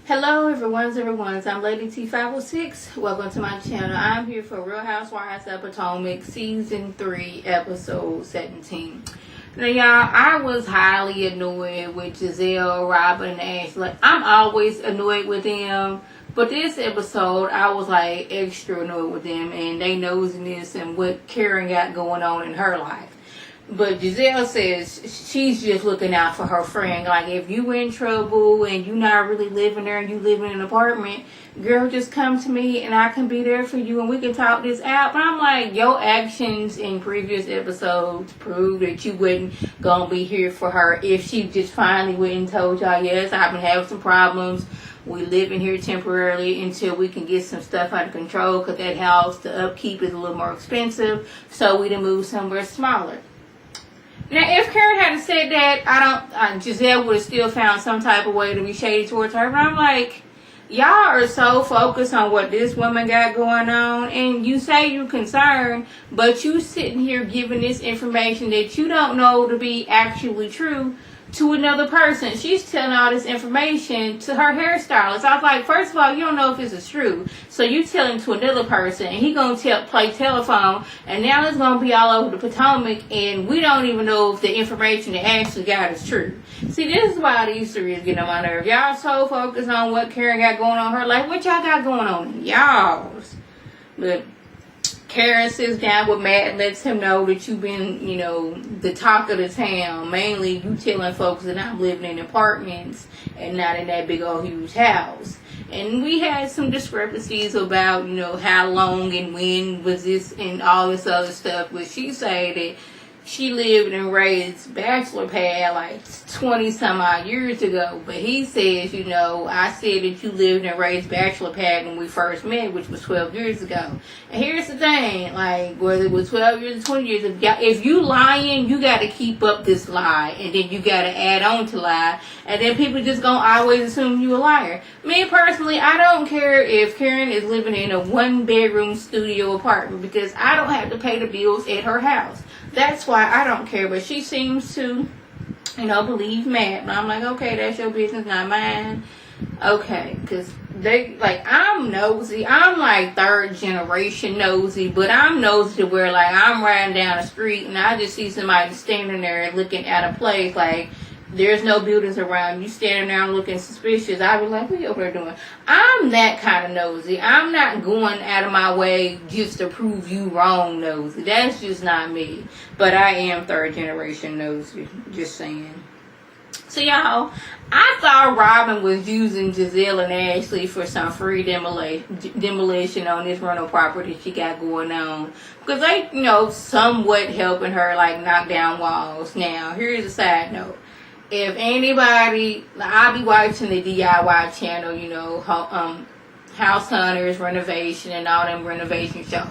Hello everyone's. I'm Lady T506. Welcome to my channel. I'm here for Real Housewives of Potomac Season 3 Episode 17. Now y'all, I was highly annoyed with Giselle, Robin, and Ashley. I'm always annoyed with them. But this episode, I was like extra annoyed with them and they nosiness and what Karen got going on in her life. But Giselle says she's just looking out for her friend. Like, if you in trouble and you not really living there and you live in an apartment, girl, just come to me and I can be there for you and we can talk this out. But I'm like, your actions in previous episodes prove that you wasn't gonna be here for her if she just finally went and told y'all, yes, I've been having some problems. We live in here temporarily until we can get some stuff out of control because that house, the upkeep is a little more expensive. So we done move somewhere smaller. Now, if Karen hadn't said that, Giselle would have still found some type of way to be shady towards her. But I'm like, y'all are so focused on what this woman got going on, and you say you're concerned, but you sitting here giving this information that you don't know to be actually true to another person. She's telling all this information to her hairstylist. I was like, first of all, you don't know if this is true. So you telling to another person, and he gonna play telephone, and now it's gonna be all over the Potomac, and we don't even know if the information that Ashley got is true. See, this is why these three is getting on my nerve. Y'all so focused on what Karen got going on in her life. What y'all got going on in y'all's? But Karen sits down with Matt and lets him know that you've been, the talk of the town. Mainly, you telling folks that I'm living in apartments and not in that big old huge house. And we had some discrepancies about, how long and when was this and all this other stuff. But she said that she lived and raised bachelor pad like 20 some odd years ago. But he says, I said that you lived and raised bachelor pad when we first met, which was 12 years ago. And here's the thing, like, whether it was 12 years or 20 years, if you lying, you got to keep up this lie. And then you got to add on to lie. And then people just going to always assume you a liar. Me personally, I don't care if Karen is living in a one-bedroom studio apartment because I don't have to pay the bills at her house. That's why I don't care. But she seems to, believe Matt. But I'm like, okay, that's your business, not mine. Okay, because I'm nosy. I'm like third generation nosy. But I'm nosy to where, like, I'm riding down the street and I just see somebody standing there looking at a place like, there's no buildings around. You standing there looking suspicious. I be like, what you over there doing? I'm that kind of nosy. I'm not going out of my way just to prove you wrong nosy. That's just not me. But I am third generation nosy. Just saying. So y'all, I thought Robin was using Giselle and Ashley for some free demolition on this rental property she got going on. Because they, somewhat helping her like knock down walls. Now, here's a side note. If anybody, I'll be watching the DIY channel, House Hunters, renovation, and all them renovation shows.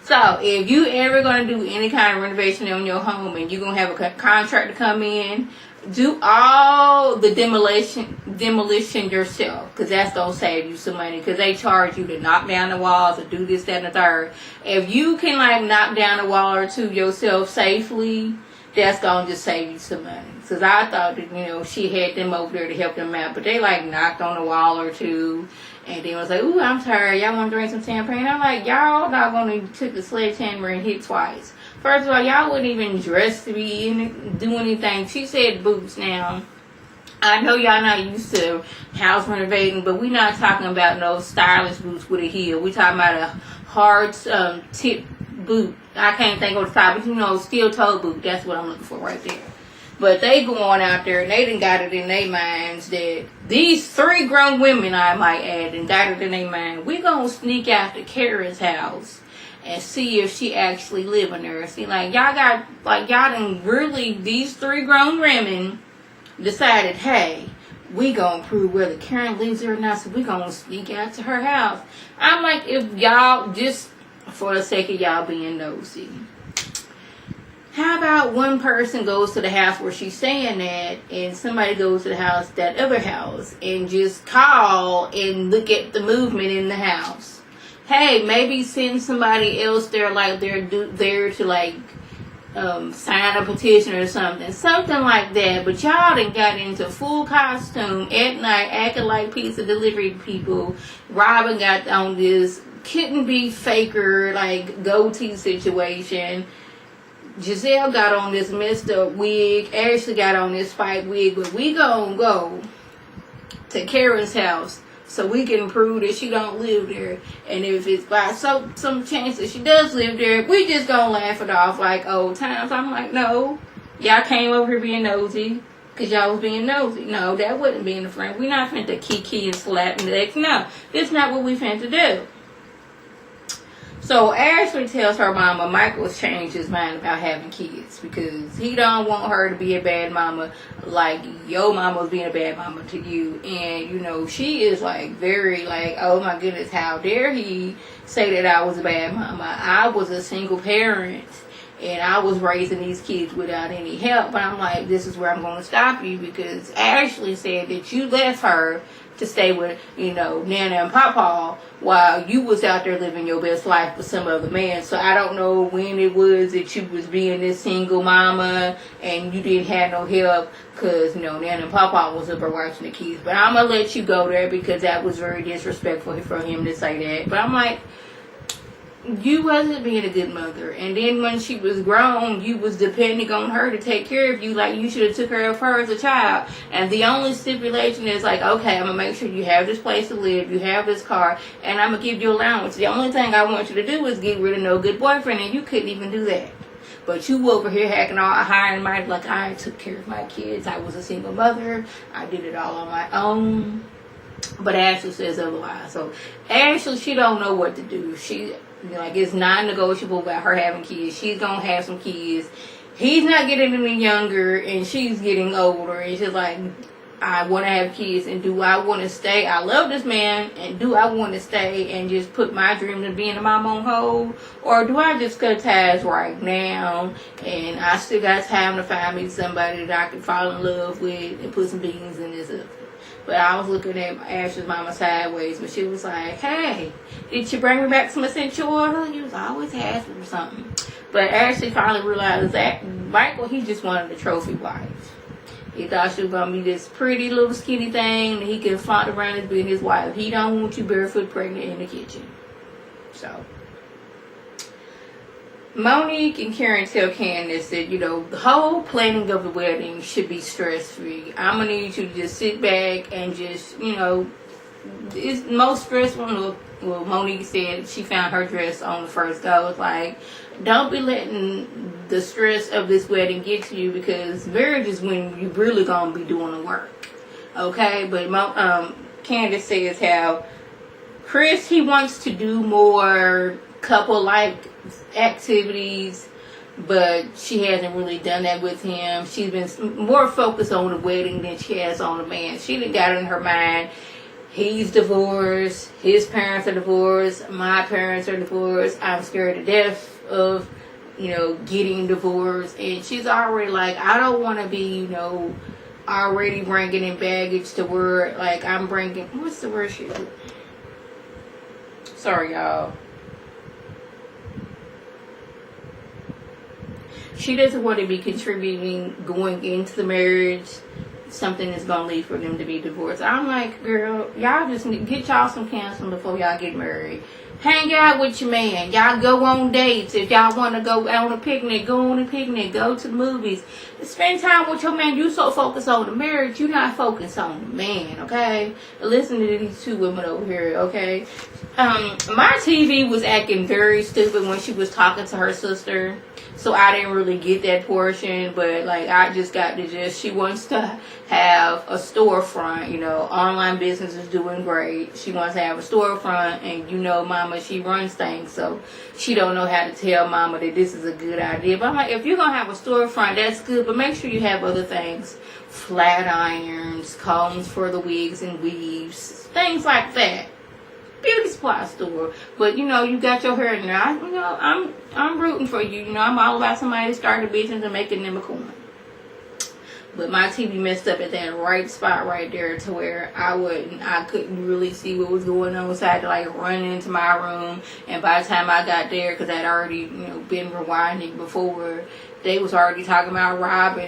So, if you ever going to do any kind of renovation on your home and you're going to have a contractor come in, do all the demolition yourself. Because that's going to save you some money. Because they charge you to knock down the walls or do this, that, and the third. If you can, knock down a wall or two yourself safely, that's going to just save you some money. Because I thought that, she had them over there to help them out. But they, knocked on a wall or two. And then was like, ooh, I'm tired. Y'all want to drink some champagne? I'm like, y'all not going to took the sledgehammer and hit twice. First of all, y'all wouldn't even dress to be do anything. She said boots now. I know y'all not used to house renovating. But we not talking about no stylish boots with a heel. We talking about a hard tip boot. I can't think of the top, but steel toe boot. That's what I'm looking for right there. But they going out there and they done got it in their minds that these three grown women, I might add, and got it in their mind. We gonna sneak out to Kara's house and see if she actually living there. See, y'all done really, these three grown women decided, hey, we gonna prove whether Karen lives there or not, so we gonna sneak out to her house. I'm like, if y'all just for the sake of y'all being nosy, how about one person goes to the house where she's staying at and somebody goes to the house, that other house, and just call and look at the movement in the house? Hey, maybe send somebody else there, they're there to sign a petition or something like that. But y'all done got into full costume at night, acting like pizza delivery people. Robin got on this couldn't be faker like goatee situation. Giselle got on this messed up wig. Ashley got on this spike wig. But we gonna go to Karen's house so we can prove that she don't live there. And if it's by some chance that she does live there, we just gonna laugh it off like old times. I'm like, no, y'all came over here being nosy because y'all was being nosy. No, that wasn't being a friend. We not finna kiki and slap and legs. No, that's not what we finna do. So Ashley tells her mama Michael's changed his mind about having kids because he don't want her to be a bad mama like your mama was being a bad mama to you. And you know, she is like very like, oh my goodness, how dare he say that I was a bad mama. I was a single parent and I was raising these kids without any help. But I'm like, this is where I'm going to stop you because Ashley said that you left her to stay with, you know, Nana and Papa while you was out there living your best life with some other man. So I don't know when it was that you was being this single mama and you didn't have no help because, you know, Nana and Papa was up there watching the kids. But I'm going to let you go there because that was very disrespectful for him to say that. But I'm like, you wasn't being a good mother. And then when she was grown, you was depending on her to take care of you like you should have took care of her as a child. And the only stipulation is like, okay, I'm going to make sure you have this place to live, you have this car, and I'm going to give you allowance. The only thing I want you to do is get rid of no good boyfriend, and you couldn't even do that. But you over here hacking all high and mighty like I took care of my kids. I was a single mother. I did it all on my own. But Ashley says otherwise. So Ashley, she don't know what to do. She... like, it's non-negotiable about her having kids. She's going to have some kids. He's not getting any younger, and she's getting older. And she's like, I want to have kids, and do I want to stay? I love this man, and do I want to stay and just put my dreams of being a mom on hold? Or do I just cut ties right now, and I still got time to find me somebody that I can fall in love with and put some beans in this oven? But I was looking at Ashley's mama sideways, but she was like, hey, did you bring me back some essential oil? You was always asking for something. But Ashley finally realized that Michael, he just wanted a trophy wife. He thought she was going to be this pretty little skinny thing that he could flaunt around as being his wife. He don't want you barefoot pregnant in the kitchen. So Monique and Karen tell Candace that, you know, the whole planning of the wedding should be stress-free. I'm going to need you to just sit back and just, you know, it's most stressful. Well, Monique said she found her dress on the first go. It's like, don't be letting the stress of this wedding get to you because marriage is when you really going to be doing the work. Okay? But Candace says how Chris, he wants to do more couple-like activities, but she hasn't really done that with him. She's been more focused on the wedding than she has on the man. She done got it in her mind, he's divorced, his parents are divorced, my parents are divorced, I'm scared to death of, you know, getting divorced. And she's already like, I don't want to be, you know, already bringing in baggage to where, like, I'm bringing, what's the word she, sorry y'all. She doesn't want to be contributing going into the marriage. Something is going to lead for them to be divorced. I'm like, girl, y'all just get y'all some counseling before y'all get married. Hang out with your man. Y'all go on dates. If y'all want to go on a picnic, go on a picnic. Go to the movies. Spend time with your man. You so focused on the marriage, you're not focused on the man, okay? Listen to these two women over here, okay? My TV was acting very stupid when she was talking to her sister. So I didn't really get that portion, but like I just got the gist. She wants to have a storefront, you know, online business is doing great. She wants to have a storefront, and you know, mama, she runs things, so she don't know how to tell mama that this is a good idea. But I'm like, if you're gonna have a storefront, that's good, but make sure you have other things, flat irons, combs for the wigs and weaves, things like that. Beauty supply store. But you know, you got your hair in there. You know, I'm rooting for you. You know, I'm all about somebody starting a business and making them a coin. But my TV messed up at that right spot right there to where I couldn't really see what was going on. So I had to like run into my room. And by the time I got there, because I'd already, been rewinding before, they was already talking about Robin,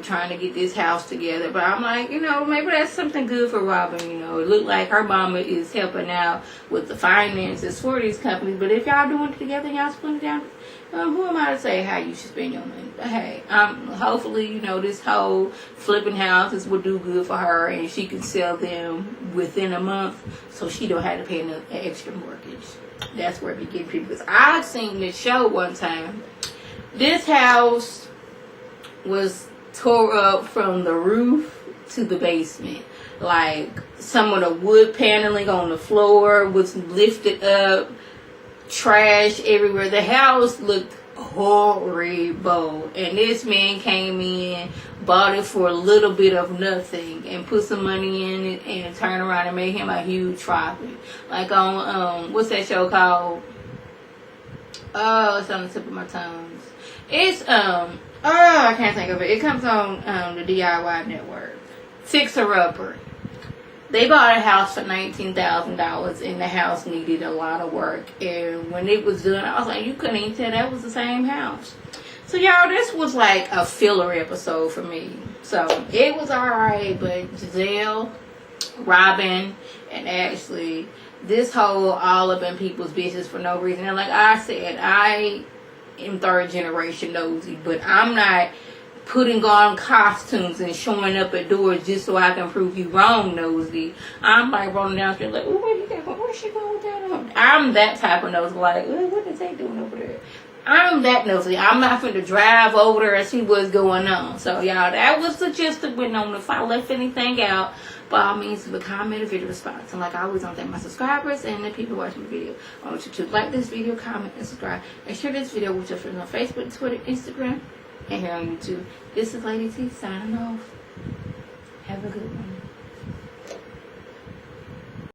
trying to get this house together. But I'm like, maybe that's something good for Robin. It looked like her mama is helping out with the finances for these companies. But if y'all doing it together, y'all split it down. Who am I to say how you should spend your money? But hey, hopefully, this whole flipping houses will do good for her, and she can sell them within a month, so she don't have to pay an extra mortgage. That's where we get people. Because I seen this show one time. This house was tore up from the roof to the basement. Like, some of the wood paneling on the floor was lifted up. Trash everywhere. The house looked horrible. And this man came in, bought it for a little bit of nothing, and put some money in it, and turned around and made him a huge profit. Like on, what's that show called? Oh, it's on the tip of my tongue. It's, I can't think of it. It comes on the DIY network. Fixer Upper. They bought a house for $19,000, and the house needed a lot of work. And when it was done, I was like, you couldn't even tell that was the same house. So, y'all, this was like a filler episode for me. So, it was alright, but Giselle, Robin, and Ashley, this whole all up in people's business for no reason. And like I said, I am third generation nosy, but I'm not putting on costumes and showing up at doors just so I can prove you wrong, nosy. I'm like rolling down the street like, ooh, where's she going with that on? I'm that type of nosy, like, what is they doing over there? I'm that nosy. I'm not going to drive over there and see what's going on. So, y'all, that was the gist of it. If I left anything out, by all means, leave a comment or video response. And like I always, I thank my subscribers and the people watching the video. I want you to like this video, comment, and subscribe. And share this video with your friends on Facebook, Twitter, Instagram, and here on YouTube. This is Lady T signing off. Have a good one.